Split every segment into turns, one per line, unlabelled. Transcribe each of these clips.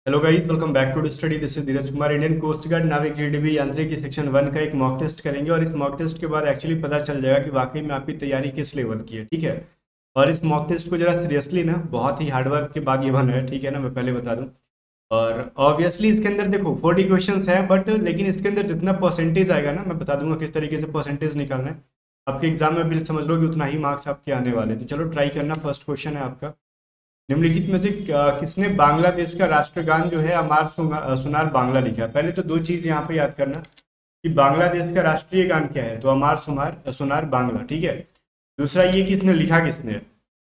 Hello guys, welcome back to study. This is Dheeraj Kumar. Indian coast guard Navik G D B यांत्रिकी section 1 का एक mock test करेंगे और इस मॉक टेस्ट के बाद एक्चुअली पता चल जाएगा कि वाकई में आपकी तैयारी किस लेवल की है। ठीक है। और इस मॉक टेस्ट को जरा सीरियसली ना, बहुत ही हार्डवर्क के बाद ये बना है। ठीक है ना, मैं पहले बता दूं। और ऑब्वियसली इसके अंदर देखो 40 क्वेश्चंस हैं, बट लेकिन इसके अंदर जितना परसेंटेज आएगा ना, मैं बता दूंगा किस तरीके से परसेंटेज निकालना है। आपके एग्जाम में भी समझ लो कि उतना ही मार्क्स आपके आने वाले हैं। तो चलो ट्राई करना। फर्स्ट क्वेश्चन है आपका, निम्नलिखित में से किसने बांग्लादेश का राष्ट्रगान जो है अमार सुनार बांग्ला लिखा है। पहले तो दो चीज यहाँ पे याद करना कि बांग्लादेश का राष्ट्रीय गान क्या है, तो अमार सुनार सुनार बांग्ला। ठीक है। दूसरा ये कि इसने लिखा किसने है।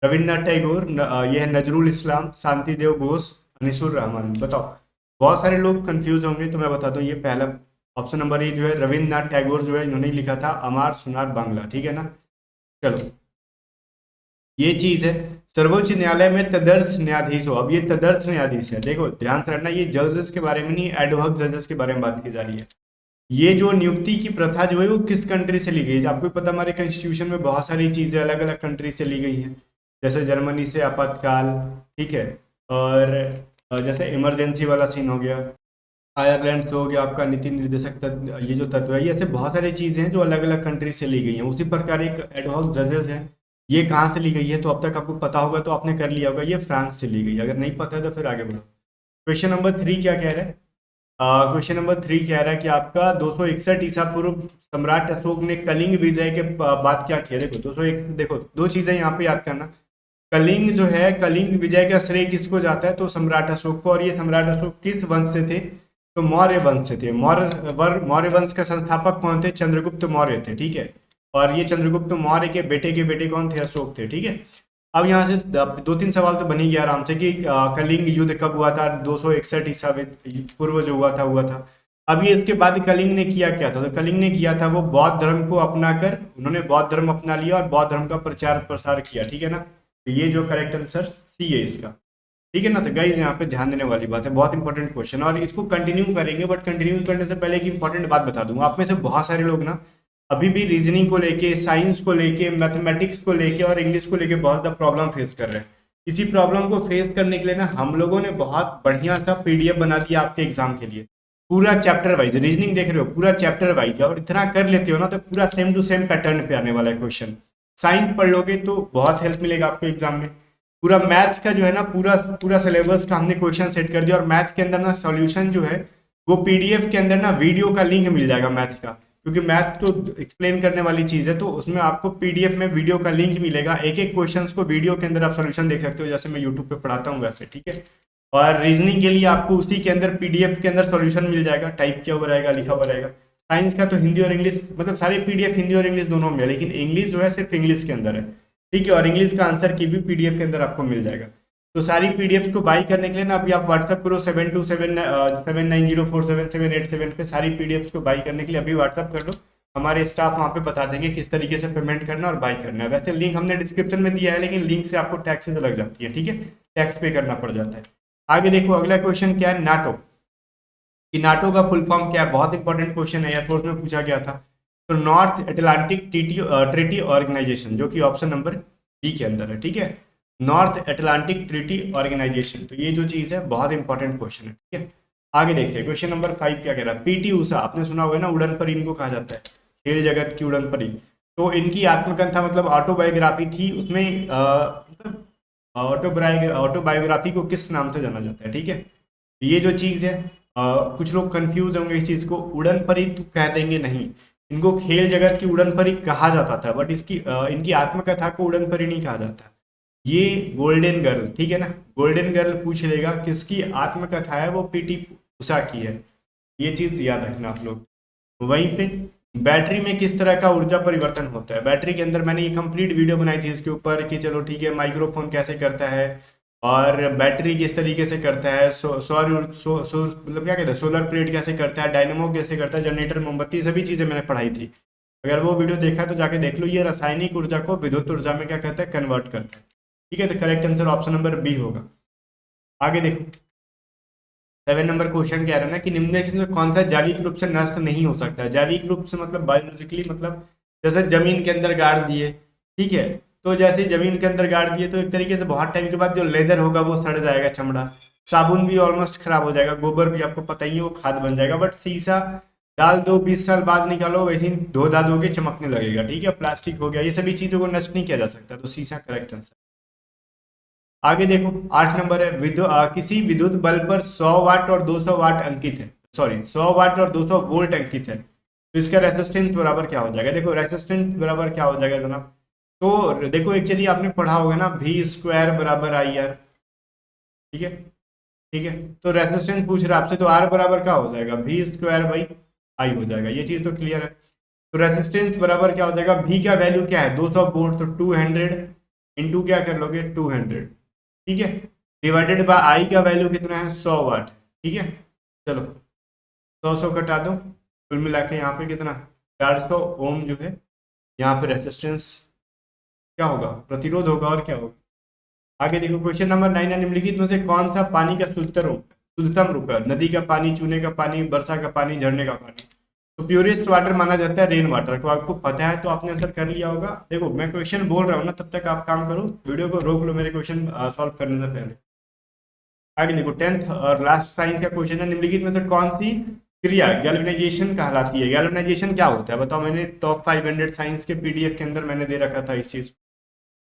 रविन्द्रनाथ टैगोर, ये है नजरुल इस्लाम, शांति देव घोष, अनिसुर रहमान। बताओ। बहुत सारे लोग कंफ्यूज होंगे, तो मैं बता दूं ये पहला ऑप्शन नंबर ए जो है रविन्द्रनाथ टैगोर जो है इन्होंने लिखा था अमार सुनार बांग्ला। ठीक है ना। चलो, ये चीज है। सर्वोच्च न्यायालय में तदर्श न्यायाधीश हो। अब ये तदर्श न्यायाधीश है, देखो ध्यान से रखना, ये जजेस के बारे में नहीं, एडहॉक जजेस के बारे में बात की जा रही है। ये जो नियुक्ति की प्रथा जो है वो किस कंट्री से ली गई है। आपको पता, हमारे कॉन्स्टिट्यूशन में बहुत सारी चीजें अलग अलग कंट्री से ली गई हैं। जैसे जर्मनी से आपातकाल, ठीक है। और जैसे इमरजेंसी वाला सीन हो गया। आयरलैंड से हो गया आपका नीति निर्देशक तत्व, ये जो तत्व है, ये ऐसे बहुत सारी चीजें हैं जो अलग अलग कंट्री से ली गई हैं। उसी प्रकार एक एडहॉक जजेस है, ये कहाँ से ली गई है, तो अब तक आपको पता होगा तो आपने कर लिया होगा, ये फ्रांस से ली गई है। अगर नहीं पता है तो फिर आगे बढ़ो। क्वेश्चन नंबर 3 क्या कह रहा है। क्वेश्चन नंबर 3 कह रहा है कि आपका 261 ईसा पूर्व सम्राट अशोक ने कलिंग विजय के बाद क्या किया। देखो 201, देखो दो चीजें यहाँ पे याद करना। कलिंग जो है, कलिंग विजय का श्रेय किसको जाता है, तो सम्राट अशोक को। और ये सम्राट अशोक किस वंश से थे, तो मौर्य वंश से थे। मौर्य वंश का संस्थापक कौन थे, चंद्रगुप्त मौर्य थे। ठीक है। और ये चंद्रगुप्त मौर्य के बेटे कौन थे, अशोक थे। ठीक है। अब यहाँ से दो तीन सवाल तो बन ही गया आराम से कि कलिंग युद्ध कब हुआ था, 261 ईसा पूर्व जो हुआ था। अब ये इसके बाद कलिंग ने किया क्या था, तो कलिंग ने किया था वो बौद्ध धर्म को अपनाकर, उन्होंने बौद्ध धर्म अपना लिया और बौद्ध धर्म का प्रचार प्रसार किया। ठीक है ना। तो ये जो करेक्ट आंसर सी है इसका। ठीक है ना। तो गाइस यहाँ पे ध्यान देने वाली बात है, बहुत इंपॉर्टेंट क्वेश्चन। और इसको कंटिन्यू करेंगे, बट कंटिन्यू करने से पहले एक इंपॉर्टेंट बात बता दूंगा। आप में से बहुत सारे लोग ना अभी भी रीजनिंग को लेके, साइंस को लेके, मैथमेटिक्स को लेके और इंग्लिश को लेके बहुत ज़्यादा प्रॉब्लम फेस कर रहे हैं। इसी प्रॉब्लम को फेस करने के लिए ना हम लोगों ने बहुत बढ़िया सा पीडीएफ बना दिया आपके एग्जाम के लिए। पूरा चैप्टर वाइज रीजनिंग देख रहे हो, पूरा चैप्टर वाइज, और इतना कर लेते हो ना तो पूरा सेम टू सेम पैटर्न पे आने वाला है क्वेश्चन। साइंस पढ़ लोगे तो बहुत हेल्प मिलेगा आपको एग्जाम में। पूरा मैथ का जो है ना, पूरा पूरा सिलेबस का हमने क्वेश्चन सेट कर दिया। और मैथ के अंदर ना सॉल्यूशन जो है वो पीडीएफ के अंदर ना वीडियो का लिंक मिल जाएगा मैथ का, क्योंकि मैथ तो एक्सप्लेन करने वाली चीज है, तो उसमें आपको पीडीएफ में वीडियो का लिंक मिलेगा। एक एक क्वेश्चंस को वीडियो के अंदर आप सॉल्यूशन देख सकते हो, जैसे मैं यूट्यूब पे पढ़ाता हूँ वैसे। ठीक है। और रीजनिंग के लिए आपको उसी के अंदर पीडीएफ के अंदर सॉल्यूशन मिल जाएगा, टाइप किया हुआ रहेगा, लिखा हुआ रहेगा। साइंस का तो हिंदी और इंग्लिश, मतलब सारे पीडीएफ हिंदी और इंग्लिश दोनों में है, लेकिन इंग्लिश जो है सिर्फ इंग्लिश के अंदर है। ठीक है। और इंग्लिश का आंसर की भी पीडीएफ के अंदर आपको मिल जाएगा। तो सारी पीडीएफ को बाई करने के लिए ना अभी आप व्हाट्सअप करो 7277904778 पे। सारी पीडीएफ को बाई करने के लिए अभी व्हाट्सअप कर लो, हमारे स्टाफ वहाँ पे बता देंगे किस तरीके से पेमेंट करना और बाई करना है। वैसे लिंक हमने डिस्क्रिप्शन में दिया है, लेकिन लिंक से आपको टैक्सेस लग जाती है। ठीक है। टैक्स पे करना पड़ जाता है। आगे देखो, अगला क्वेश्चन क्या है, नाटो। कि नाटो का फुल फॉर्म क्या है, बहुत इंपॉर्टेंट क्वेश्चन है, एयरफोर्स में पूछा गया था। तो नॉर्थ अटलांटिक ट्रीटी ऑर्गेनाइजेशन, जो कि ऑप्शन नंबर बी के अंदर है। ठीक है। नॉर्थ अटलांटिक ट्रीटी ऑर्गेनाइजेशन, तो ये जो चीज है बहुत इंपॉर्टेंट क्वेश्चन है। ठीक है। आगे देखते हैं क्वेश्चन नंबर 5 क्या कह रहा है। पीटी उषा, आपने सुना होगा ना, उड़न परी इनको कहा जाता है, खेल जगत की उड़न परी। तो इनकी आत्मकथा मतलब ऑटोबायोग्राफी थी, उसमें मतलब ऑटोबायोग्राफी को किस नाम से जाना जाता है। ठीक है। ये जो चीज है, कुछ लोग कंफ्यूज होंगे इस चीज को, उड़न परी तो कह देंगे नहीं, इनको खेल जगत की उड़न परी कहा जाता था, बट इसकी इनकी आत्मकथा को उड़न परी नहीं कहा जाता। ये गोल्डन गर्ल, ठीक है ना, गोल्डन गर्ल पूछ लेगा किसकी आत्मकथा है, वो पीटी उषा की है। ये चीज याद रखना आप लोग। वहीं पे बैटरी में किस तरह का ऊर्जा परिवर्तन होता है। बैटरी के अंदर मैंने ये कंप्लीट वीडियो बनाई थी इसके ऊपर कि चलो ठीक है, माइक्रोफोन कैसे करता है और बैटरी किस तरीके से करता है, मतलब क्या कहते हैं, सोलर प्लेट कैसे करता है, डायनेमो कैसे करता है, जनरेटर, मोमबत्ती, सभी चीज़ें मैंने पढ़ाई थी। अगर वो वीडियो देखा है तो जाके देख लो। ये रासायनिक ऊर्जा को विद्युत ऊर्जा में क्या कहता है, कन्वर्ट करता है। ठीक है। तो correct answer option number B होगा। आगे देखो, 7 नंबर क्वेश्चन कह रहा है ना कि निम्नलिखित में कौन सा जैविक रूप से नष्ट नहीं हो सकता है। जैविक रूप से मतलब बायोलॉजिकली, मतलब जैसे जमीन के अंदर गाड़ दिए, ठीक है, तो जैसे ही जमीन के अंदर गाड़ दिए तो एक तरीके से बहुत टाइम के बाद जो लेदर होगा वो सड़ जाएगा, चमड़ा। साबुन भी ऑलमोस्ट खराब हो जाएगा, गोबर भी आपको पता ही है वो खाद बन जाएगा, बट शीशा डाल दो 20 साल बाद निकालो वैसे ही धो धा दोगे चमकने लगेगा, ठीक है। प्लास्टिक हो गया, ये सभी चीजों को नष्ट नहीं किया जा सकता, तो शीशा करेक्ट आंसर। आगे देखो 8 नंबर है, किसी विद्युत बल्ब पर 100 वाट और 200 वाट अंकित है, सॉरी 100 वाट और 200 वोल्ट अंकित है, तो इसका रेसिस्टेंस बराबर क्या हो जाएगा। देखो रेसिस्टेंस बराबर क्या हो जाएगा जनाब, तो देखो एक्चुअली आपने पढ़ा होगा ना, V स्क्वायर बराबर IR, ठीक है, ठीक है। तो रेसिस्टेंस पूछ रहा है आपसे, तो R बराबर क्या हो जाएगा, V स्क्वायर बाई आई हो जाएगा, ये चीज तो क्लियर है। तो रेसिस्टेंस बराबर क्या हो जाएगा, V का वैल्यू क्या है 200 वोल्ट, तो 200 इंटू क्या कर लोगे 200, ठीक है, डिवाइडेड बाय आई का वैल्यू कितना है 100 वाट, ठीक है। चलो 100 कटा दो, कुल मिला के यहाँ पे कितना 400 ओम जो है यहाँ पे रेसिस्टेंस क्या होगा, प्रतिरोध होगा, और क्या होगा। आगे देखो क्वेश्चन नंबर 9 है, निम्नलिखित में से कौन सा पानी का शुद्धतम रूप है, नदी का पानी, चूने का पानी, वर्षा का पानी, झरने का पानी। तो प्योरेस्ट वाटर माना जाता है रेन वाटर को, आपको पता है तो आपने आंसर कर लिया होगा। देखो मैं क्वेश्चन बोल रहा हूँ ना, तब तक आप काम करो, वीडियो को रोक लो मेरे क्वेश्चन सॉल्व करने से पहले। आगे देखो 10th और लास्ट साइंस का क्वेश्चन है, निम्नलिखित में से कौन सी क्रिया गैल्वेनाइजेशन कहलाती है। गैल्वेनाइजेशन क्या होता है बताओ, मैंने टॉप 500 साइंस के PDF के अंदर मैंने दे रखा था इस चीज,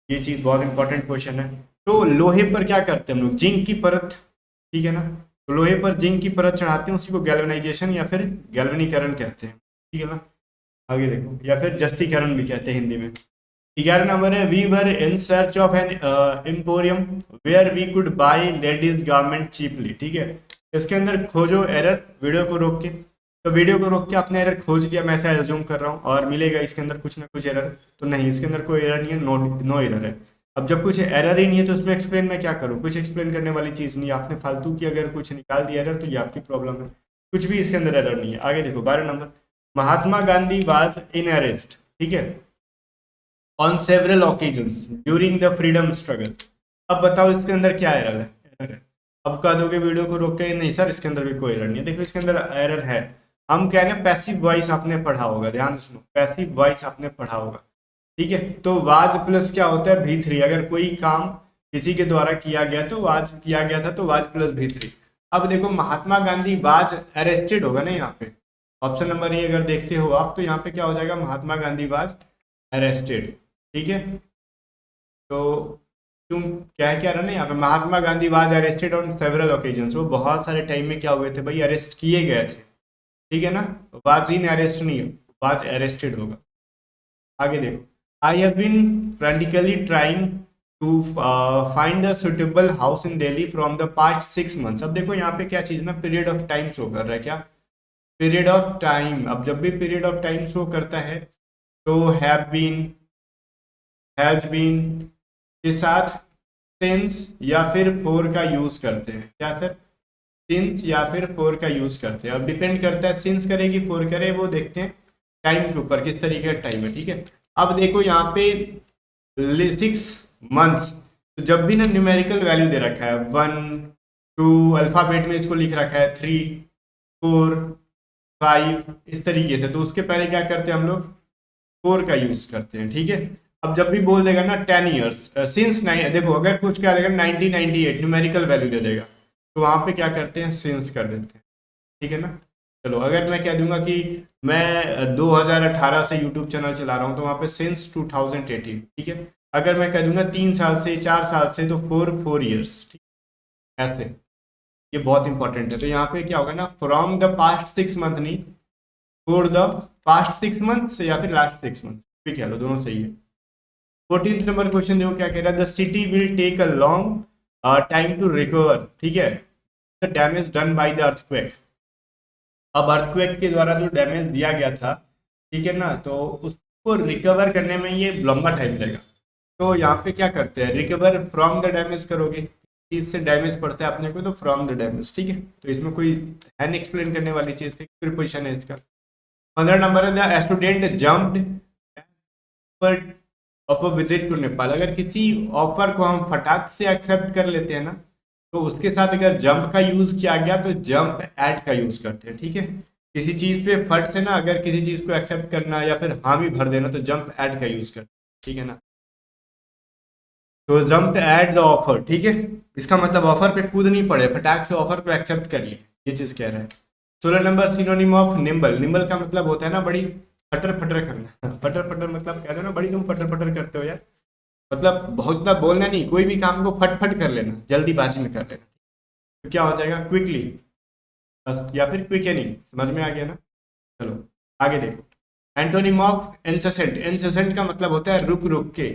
ये चीज बहुत इंपॉर्टेंट क्वेश्चन है। तो लोहे पर क्या करते हैं हम लोग, जिंक की परत, ठीक है ना, तो लोहे पर जिंक की परत चढ़ाते हैं, उसी को गैल्वेनाइजेशन या फिर गैल्वेनीकरण कहते हैं, ठीक है ना। आगे देखो, या फिर जस्तीकरण भी कहते हैं हिंदी में। 11 नंबर है, we were in search of an emporium where we could buy ladies garment cheaply, ठीक है। इसके अंदर खोजो एरर, वीडियो को रोक के, तो वीडियो को रोक के आपने एरर खोज लिया, मैं ऐसा एज्यूम कर रहा हूँ, और मिलेगा इसके अंदर कुछ ना कुछ एरर, तो नहीं इसके अंदर कोई एरर नहीं है, नो एरर है। अब जब कुछ एरर ही नहीं है तो उसमें एक्सप्लेन मैं क्या करूँ, कुछ एक्सप्लेन करने वाली चीज़ नहीं है, आपने फालतू की अगर कुछ निकाल दिया एरर तो ये आपकी प्रॉब्लम है, कुछ भी इसके अंदर एरर नहीं है। आगे देखो 12 number, Mahatma Gandhi was in arrest, ठीक है, on several occasions during the freedom struggle. अब बताओ इसके अंदर क्या एरर है, एरर है। अब कह दोगे वीडियो को रोक के, नहीं सर इसके अंदर भी कोई एरर नहीं है, देखो इसके अंदर एरर है। हम कह रहे हैं पैसिव वॉइस आपने पढ़ा होगा, ध्यान से सुनो, पैसिव वॉइस आपने पढ़ा होगा, ठीक है। तो वाज प्लस क्या होता है V3, अगर कोई काम किसी के द्वारा किया गया तो वाज किया गया था, तो वाज प्लस V3। अब देखो महात्मा गांधी वाज अरेस्टेड होगा ना यहाँ पे, ऑप्शन नंबर ए अगर देखते हो आप, तो यहाँ पे क्या हो जाएगा, महात्मा गांधी वाज अरेस्टेड, ठीक है। तो तुम क्या रहा ना यहाँ पे, Mahatma Gandhi was arrested on several occasions, वो बहुत सारे टाइम में क्या हुए थे भाई, अरेस्ट किए गए थे, ठीक है ना, वाज इन अरेस्ट नहीं, वाज अरेस्टेड होगा। आगे देखो, I have been frantically trying to find a suitable house in Delhi from the past 6 months. अब देखो यहाँ पे क्या चीज ना, पीरियड ऑफ टाइम शो कर रहा है, क्या पीरियड ऑफ टाइम। अब जब भी पीरियड ऑफ टाइम शो करता है तो हैव बीन, हैज बीन के साथ सिंस या फिर फोर का यूज करते हैं, क्या सर, सिंस या फिर फोर का यूज करते हैं। अब डिपेंड करता है सिंस करेगी फोर करे, वो देखते हैं टाइम के ऊपर किस तरीके का टाइम है, ठीक है। अब देखो यहाँ पे 6 मंथ्स, तो जब भी ना न्यूमेरिकल वैल्यू दे रखा है 1 2, अल्फाबेट में इसको लिख रखा है 3 4 5 इस तरीके से, तो उसके पहले क्या करते हैं हम लोग, फोर का यूज करते हैं, ठीक है। अब जब भी बोल देगा ना 10 ईयर्स सिंस, देखो अगर कुछ क्या देगा 1998 न्यूमेरिकल वैल्यू दे देगा, तो वहां पे क्या करते हैं सिंस कर देते हैं, ठीक है ना। चलो अगर मैं कह दूंगा कि मैं 2018 से यूट्यूब चैनल चला रहा हूँ, तो वहां पे सिंस 2018, ठीक है। अगर मैं कह दूंगा 3 साल से 4 साल से, तो 4 ईयर्स, ठीक, ऐसे, ये बहुत इंपॉर्टेंट है। तो यहाँ पे क्या होगा ना, फ्रॉम द पास्ट 6 मंथ नहीं, फॉर द पास्ट 6 मंथ या फिर लास्ट 6 मंथ भी कह लो, दोनों सही है। 14th नंबर क्वेश्चन देखो क्या कह रहा है, the city will take a long time to recover, ठीक है, the damage done by the earthquake. अब अर्थक्वेक के द्वारा जो डैमेज दिया गया था, ठीक है ना, तो उसको रिकवर करने में ये लंबा टाइम लगेगा। तो यहाँ पे क्या करते हैं, रिकवर फ्रॉम द डैमेज करोगे, इससे डैमेज पड़ता है अपने को, तो फ्रॉम द डैमेज, ठीक है। तो इसमें कोई है नहीं एक्सप्लेन करने वाली चीज, प्रीपोजिशन है इसका। 15 नंबर है, the student jumped of visit to Nepal. अगर किसी ऑफर को हम फटाक से एक्सेप्ट कर लेते हैं ना, तो उसके साथ अगर जंप का यूज किया गया तो जंप एट का यूज करते हैं, ठीक है। किसी चीज पे फट से ना अगर किसी चीज को एक्सेप्ट करना या फिर हामी भर देना, तो जंप एट का यूज करते हैं, ठीक है ना। तो जम्प्ड एट द ऑफर, ठीक है, इसका मतलब ऑफर पे कूद नहीं पड़े, फटाक से ऑफर पे एक्सेप्ट कर लिए, ये चीज कह रहा है। 16 number synonym of nimble, nimble का मतलब होता है ना बड़ी फटर फटर करना फटर फटर मतलब कहते हैं ना बड़ी तुम फटर फटर करते हो यार, मतलब बहुत ज्यादा बोलना नहीं, कोई भी काम को फट फट कर लेना, जल्दीबाजी में कर लेना। तो क्या हो जाएगा, क्विकली या फिर क्विकनिंग, समझ में आ गया ना। चलो आगे देखो, एंटोनिम ऑफ इंसेसेंट, इंसेसेंट का मतलब होता है रुक रुक के,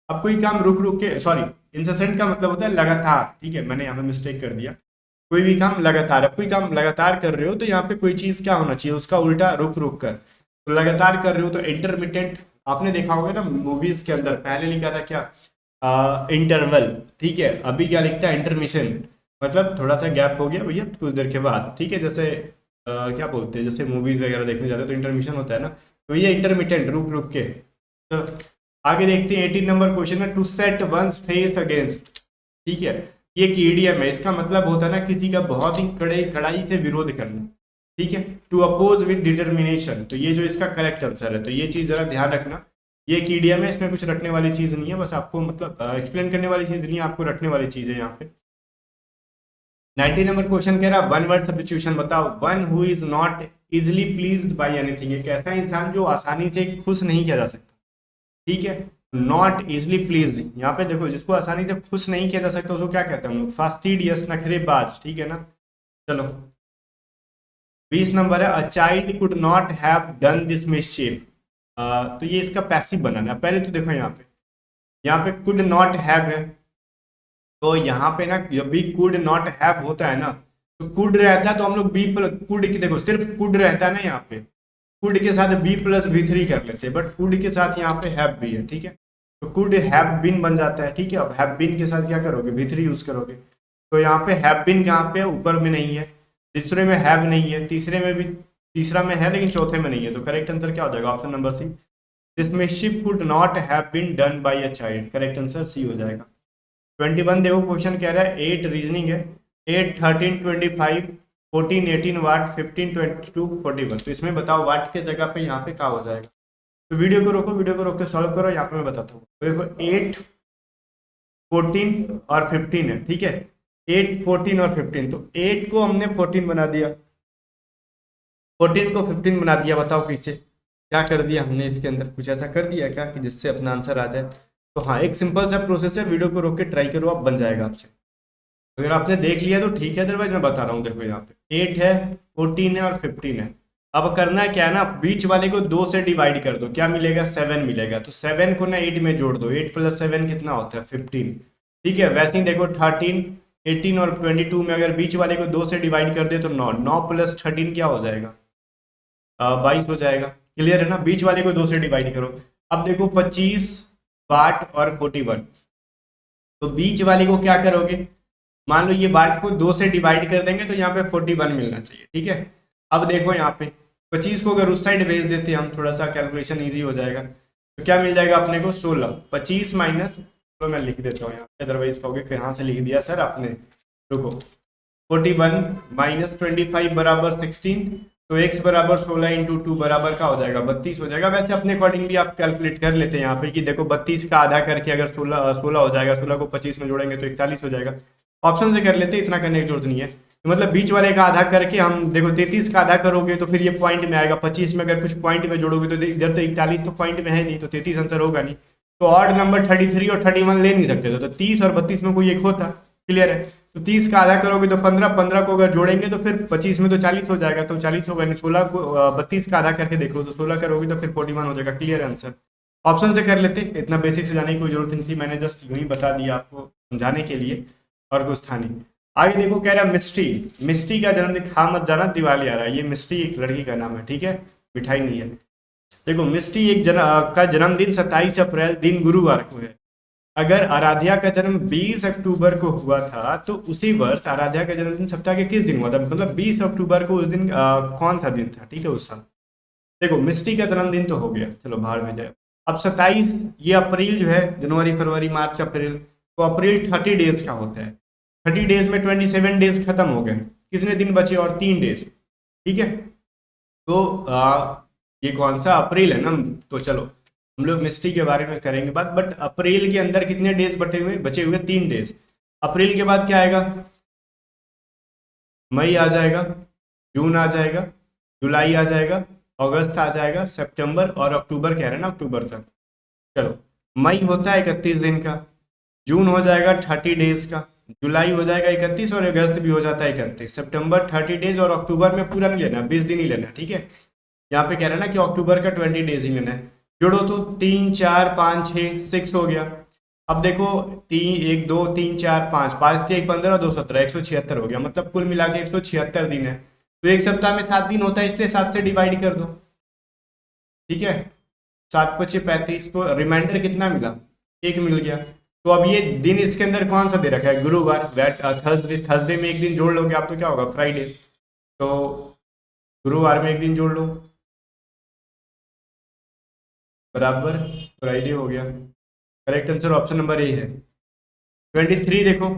अब कोई काम रुक रुक के, सॉरी, इंसेसेंट का मतलब होता है लगातार, ठीक है, मैंने यहाँ पे मिस्टेक कर दिया, कोई भी काम लगातार, अब कोई काम लगातार कर रहे हो तो यहाँ पे कोई चीज क्या होना चाहिए, उसका उल्टा, रुक रुक कर, तो लगातार कर रहे हो तो इंटरमिटेंट, आपने देखा होगा ना मूवीज के अंदर पहले लिखा था क्या, इंटरवल, ठीक है, अभी क्या लिखता है, इंटरमिशन, मतलब थोड़ा सा गैप हो गया भैया कुछ देर के बाद, ठीक है, जैसे क्या बोलते हैं, जैसे मूवीज वगैरह देखने जाते हैं तो इंटरमिशन होता है ना, तो ये इंटरमिटेंट, रुक रुक के। तो आगे देखते हैं 18 नंबर क्वेश्चन है, to set one's face against, ठीक है, ये एक ईडीएम है, इसका मतलब होता है ना किसी का बहुत ही कड़ाई से विरोध करना, ठीक है, टू अपोज विद डिटर्मिनेशन, तो ये जो इसका करेक्ट आंसर है, तो ये चीज जरा ध्यान रखना, ये एक ईडीएम है, इसमें कुछ रटने वाली चीज नहीं है, बस आपको मतलब एक्सप्लेन करने वाली चीज नहीं है, आपको रटने वाली चीज है यहाँ पे। 90 नंबर क्वेश्चन कह रहा है वन वर्ड सब्स्टिट्यूशन बताओ, one who is not easily pleased by anything, एक ऐसा इंसान जो आसानी से खुश नहीं किया जा सकता, ठीक है, नॉट इजिली प्लीज, यहाँ पे देखो जिसको आसानी से खुश नहीं किया जा सकता उसको क्या कहते हैं हम लोग, फास्टिडियस, नखरेबाज, ठीक है ना। चलो 20 नंबर है, a child could not have done this मिसचिफ, तो ये इसका पैसिव बनाना है, पहले तो देखो यहाँ पे कुड नॉट हैव है, तो यहाँ पे ना जब भी कुड नॉट हैव होता है ना, तो कुड रहता है तो हम लोग बी प्लस कुड की, देखो सिर्फ कुड रहता है ना, यहाँ पे कुड के साथ बी प्लस बी थ्री कर लेते हैं, बट कुड के साथ यहाँ पे हैव भी है, ठीक है, तो कुड हैव बीन बन जाता है, ठीक है, अब हैव बीन के साथ क्या करोगे, बी थ्री यूज करोगे, तो यहाँ पे हैव बीन कहाँ पे, ऊपर में नहीं है, दूसरे में हैव नहीं है, तीसरे में भी, तीसरा में है लेकिन चौथे में नहीं है, तो करेक्ट आंसर क्या हो जाएगा, option number C, this mischief could not have been done by a child, correct answer C हो जाएगा। 21 देखो क्वेश्चन कह रहा है 8 रीजनिंग है, 8 13 25 14 18 वाट 15 22 41, तो इसमें बताओ वाट के जगह पे यहाँ पे क्या हो जाएगा, तो वीडियो को रोको, वीडियो को रोक के सॉल्व करो, यहाँ पे मैं बताता हूँ, तो देखो 8 14 और 15 है, ठीक है, 8 14 और 15, तो 8 को हमने 14 बना दिया, 14 को 15 बना दिया, बताओ कैसे, क्या कर दिया हमने इसके अंदर, कुछ ऐसा कर दिया क्या कि जिससे अपना आंसर आ जाए, तो हाँ एक सिंपल सा प्रोसेस है, वीडियो को रोक के ट्राई करो, आप बन जाएगा आपसे, अगर आपने देख लिया तो ठीक है, अदरवाइज मैं बता रहा हूँ, देखो यहाँ पे 8 है, 14 है और 15 है, अब करना है क्या है ना, बीच वाले को 2 से डिवाइड कर दो, क्या मिलेगा, 7 मिलेगा, तो 7 को ना 8 में जोड़ दो, 8 प्लस 7 कितना होता है, 15, ठीक है, वैसे ही देखो 13 18 और 22 में अगर बीच वाले को 2 से डिवाइड कर दे तो 9, 9 प्लस 13 क्या हो जाएगा, 22 हो जाएगा, क्लियर है ना, बीच वाले को 2 से डिवाइड करो, अब देखो 25 वाट और 41, तो बीच वाले को क्या करोगे, मान लो ये वाट को 2 से डिवाइड कर देंगे तो यहाँ पे 41 मिलना चाहिए, ठीक है, अब देखो यहाँ पे 25 को अगर उस साइड भेज देते हैं हम, थोड़ा सा कैलकुलेशन इजी हो जाएगा, तो क्या मिल जाएगा अपने को 16, 25 माइनस, तो मैं लिख देता हूँ यहाँ पे, अदरवाइज कहोगे कहाँ से लिख दिया सर आपने, रुको, 41 माइनस 25 बराबर 16, तो x बराबर 16 इंटू 2 बराबर का हो जाएगा 32 हो जाएगा, वैसे अपने अकॉर्डिंग भी आप कैलकुलेट कर लेते हैं यहाँ पे कि देखो 32 का आधा करके अगर 16 हो जाएगा, 16 को 25 में जोड़ेंगे तो 41 हो जाएगा, ऑप्शन से कर लेते हैं, इतना करने की जरूरत नहीं है, तो मतलब बीच वाले का आधा करके हम देखो 33 का आधा करोगे तो फिर ये पॉइंट में आएगा, 25 में अगर कुछ पॉइंट में जोड़ोगे तो इधर तो 41 तो पॉइंट में है नहीं, तो 33 आंसर होगा नहीं, तो ऑड नंबर 33 और 31 ले नहीं सकते, तो 30 और 32 में कोई एक होता, क्लियर है, तो 30 का आधा करोगे तो 15, 15 को अगर जोड़ेंगे तो फिर 25 में तो 40 हो जाएगा, तो 40 होगा नहीं, 16 को 32 का आधा करके देखो तो 16 करोगे तो फिर 41 हो जाएगा, क्लियर आंसर, ऑप्शन से कर लेते, इतना बेसिक से जाने की कोई जरूरत नहीं थी, मैंने जस्ट यूं ही बता दिया आपको समझाने के लिए, और कुछ था नहीं। आगे देखो कह रहा है मिस्टी, मिस्टी का जन्मदिन, खा मत जाना दिवाली आ रहा है, ये मिस्टी एक लड़की का नाम है, ठीक है, मिठाई नहीं है। देखो मिस्टी का जन्मदिन 27 अप्रैल दिन गुरुवार को है, अगर आराध्या का जन्म 20 अक्टूबर को हुआ था तो उसी वर्ष आराध्या का जन्मदिन सप्ताह के किस दिन हुआ था, मतलब 20 अक्टूबर को उस दिन कौन सा दिन था, ठीक है, उस साल। देखो मिस्टी का जन्मदिन तो हो गया, चलो बाहर में जाए, अब 27 ये अप्रैल जो है, जनवरी फरवरी मार्च अप्रैल, तो अप्रैल 30 डेज का होता है, 30 डेज में 27 डेज खत्म हो गए, कितने दिन बचे और 3 डेज, ठीक है, तो ये कौन सा अप्रैल है ना, तो चलो हम लोग मिस्ट्री के बारे में करेंगे बात। बट अप्रैल के अंदर कितने डेज बचे हुए 3 डेज। अप्रैल के बाद क्या आएगा, मई आ जाएगा, जून आ जाएगा, जुलाई आ जाएगा, अगस्त आ जाएगा, सितंबर और अक्टूबर कह रहे हैं ना, अक्टूबर तक। चलो, मई होता है 31 दिन का, जून हो जाएगा 30 डेज का, जुलाई हो जाएगा 31 और अगस्त भी हो जाता है 31, सितंबर 30 डेज और अक्टूबर में पूरा नहीं लेना, 20 दिन ही लेना, ठीक है। यहाँ पे कह रहे हैं ना कि अक्टूबर का 20 डेज ही लेना है। जोड़ो तो 3 4 5 6 6 हो गया। अब देखो 3 1 2 3 4 5 5 3 15 2 17 176 हो गया, मतलब कुल मिला के 176 दिन है। तो एक सप्ताह में 7 दिन होता है, इसलिए 7 से डिवाइड कर दो, ठीक है। 7 × 5 = 35, तो रिमाइंडर कितना मिला, 1 मिल गया। तो अब ये दिन इसके अंदर कौन सा दे रखा है, गुरुवार, थर्सडे, थर्सडे में एक दिन जोड़ लोगे आप तो क्या होगा, फ्राइडे। तो गुरुवार में एक दिन जोड़ लो, बराबर फ्राइडे हो गया। Correct answer option number A है। 23 देखो,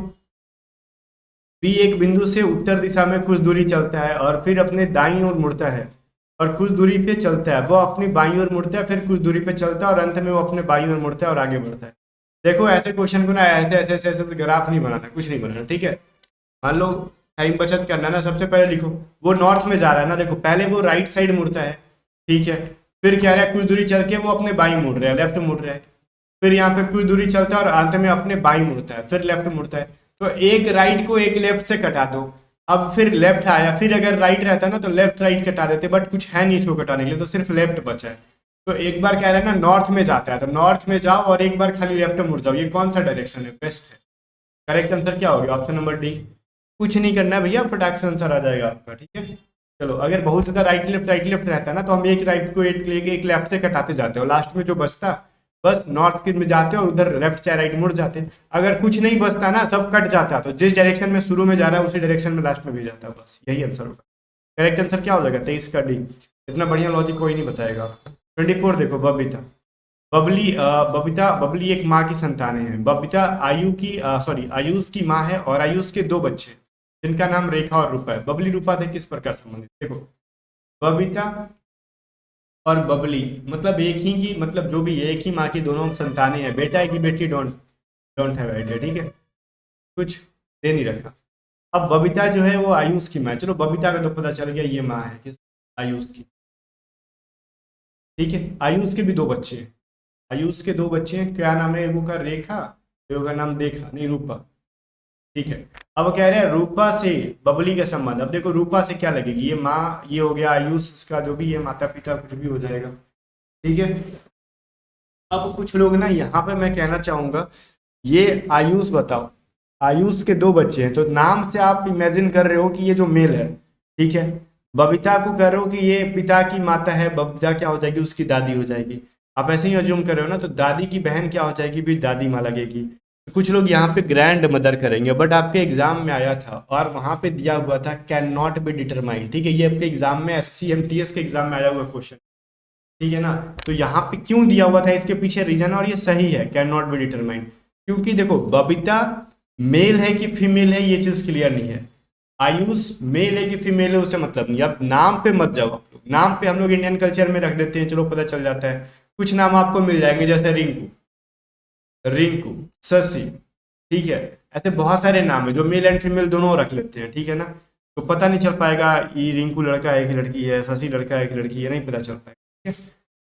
बी एक बिंदु से उत्तर दिशा में कुछ दूरी चलता है और फिर अपने दाईं ओर मुड़ता है, और कुछ दूरी पे चलता है, वो अपनी बाईं ओर मुड़ता है, फिर कुछ दूरी पे चलता है और अंत में वो अपने बाईं ओर मुड़ता है और आगे बढ़ता है। देखो ऐसे क्वेश्चन को ना ऐसे ऐसे ऐसे ऐसे ग्राफ नहीं बनाना, कुछ नहीं बनाना, ठीक है। मान लो टाइम बचत करना ना, सबसे पहले लिखो वो नॉर्थ में जा रहा है ना, देखो पहले वो राइट साइड मुड़ता है, ठीक है। फिर क्या रहा है, कुछ दूरी चल के वो अपने बाईं मुड़ रहा है, लेफ्ट मुड़ रहा है। फिर यहाँ पे कुछ दूरी चलता है और अंत में अपने बाईं मुड़ता है, फिर लेफ्ट मुड़ता है। तो एक राइट को एक लेफ्ट से कटा दो। अब फिर लेफ्ट आया, फिर अगर राइट रहता ना तो लेफ्ट राइट कटा देते, बट कुछ है नहीं इसको कटाने के लिए, तो सिर्फ लेफ्ट बचा है। तो एक बार कह रहे हैं ना नॉर्थ में जाता है, तो नॉर्थ में जाओ और एक बार खाली लेफ्ट मुड़ जाओ। ये कौन सा डायरेक्शन है, बेस्ट है। करेक्ट आंसर क्या हो गया, ऑप्शन नंबर डी। कुछ नहीं करना है भैया, फटाक से आंसर आ जाएगा आपका, ठीक है। चलो, अगर बहुत ज्यादा राइट लेफ्ट रहता है ना, तो हम एक राइट को एक लेफ्ट से कटाते जाते हो, लास्ट में जो बचता बस नॉर्थ के में जाते हो, उधर लेफ्ट चाहे राइट मुड़ जाते हैं। अगर कुछ नहीं बचता ना, सब कट जाता, तो जिस डायरेक्शन में शुरू में जा रहा है उसी डायरेक्शन में लास्ट में भी जाता है, बस यही आंसर होगा। करेक्ट आंसर क्या हो जाएगा, 23 का डी। इतना बढ़िया लॉजिक कोई नहीं बताएगा। 24 देखो, बबीता, बबली एक माँ की संतान है। बबीता आयुष की माँ है और आयुष के 2 बच्चे जिनका नाम रेखा और रूपा है। बबली रूपा से किस प्रकार संबंधित, देखो बबीता और बबली मतलब एक ही की, मतलब जो भी एक ही माँ की दोनों संतानें हैं। बेटा है कि बेटी, डोंट डोंट हैव आइडिया, ठीक है, कुछ दे नहीं रखा। अब बबीता जो है वो आयुष की माँ है, चलो बबीता का तो पता चल गया, ये माँ है किस, आयुष की, ठीक है। आयुष के भी 2 बच्चे हैं, आयुष के 2 बच्चे हैं, क्या नाम है, एगो का रेखा, एगो का नाम देखा नहीं, रूपा, ठीक है। अब कह रहे हैं रूपा से बबली का संबंध। अब देखो रूपा से क्या लगेगी, ये माँ, ये हो गया आयुष का जो भी है माता पिता, कुछ भी हो जाएगा, ठीक है। अब कुछ लोग ना यहाँ पे मैं कहना चाहूंगा, ये आयुष बताओ, आयुष के 2 बच्चे हैं, तो नाम से आप इमेजिन कर रहे हो कि ये जो मेल है, ठीक है। बबीता को कह रहे हो कि ये पिता की माता है, बबीता क्या हो जाएगी, उसकी दादी हो जाएगी। आप ऐसे ही अज्यूम कर रहे हो ना, तो दादी की बहन क्या हो जाएगी, भी दादी माँ लगेगी। कुछ लोग यहाँ पे ग्रैंड मदर करेंगे, बट आपके एग्जाम में आया था और वहां पे दिया हुआ था कैन नॉट बी डिटरमाइन, ठीक है। ये आपके एग्जाम में SCMTS के एग्जाम में आया हुआ क्वेश्चन, ठीक है ना। तो यहाँ पे क्यों दिया हुआ था, इसके पीछे रीजन, और ये सही है, कैन नॉट बी डिटरमाइन, क्योंकि देखो बबीता मेल है कि फीमेल है ये चीज क्लियर नहीं है। आयुष मेल है कि फीमेल है उससे मतलब नहीं। अब नाम पे मत जाओ आप लोग, नाम पे हम लोग इंडियन कल्चर में रख देते हैं, चलो पता चल जाता है। कुछ नाम आपको मिल जाएंगे जैसे रिंकू, रिंकू, शशि, ठीक है। ऐसे बहुत सारे नाम है जो मेल एंड फीमेल दोनों रख लेते हैं, ठीक है ना। तो पता नहीं चल पाएगा ये रिंकू लड़का है कि लड़की है, शशि लड़का है कि लड़की है, नहीं पता चल पाएगा, ठीक है।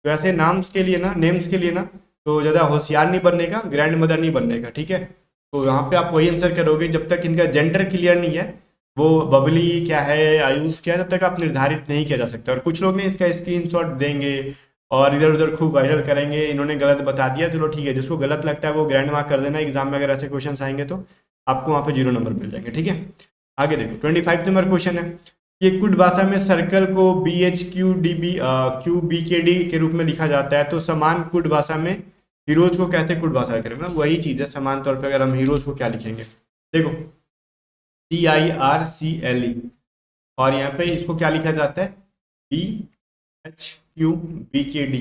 तो ऐसे नाम्स के लिए ना, नेम्स के लिए ना, तो ज़्यादा होशियार नहीं बनने का, ग्रैंड मदर नहीं बनने का, ठीक है। तो यहाँ पे आप वही आंसर करोगे जब तक इनका जेंडर क्लियर नहीं है, वो बबली क्या है, आयुष क्या है, तब तक आप निर्धारित नहीं किया जा सकता। और कुछ लोग ने इसका स्क्रीनशॉट देंगे और इधर उधर खूब वायरल करेंगे, इन्होंने गलत बता दिया, चलो ठीक है, जिसको गलत लगता है वो ग्रैंड मार्क कर देना। एग्जाम में अगर ऐसे क्वेश्चन आएंगे तो आपको वहाँ पे 0 नंबर मिल जाएंगे, ठीक है। आगे देखो 25 नंबर क्वेश्चन है। ये कुड भाषा में सर्कल को BHQDB के रूप में लिखा जाता है, तो समान कुड भाषा में हीरोज को कैसे कुड भाषा करेंगे, मतलब वही चीज़ है, समान तौर पर अगर हम हीरोज को क्या लिखेंगे, देखो TIRCLE, और यहाँ पे इसको क्या लिखा जाता है, BHQBKD।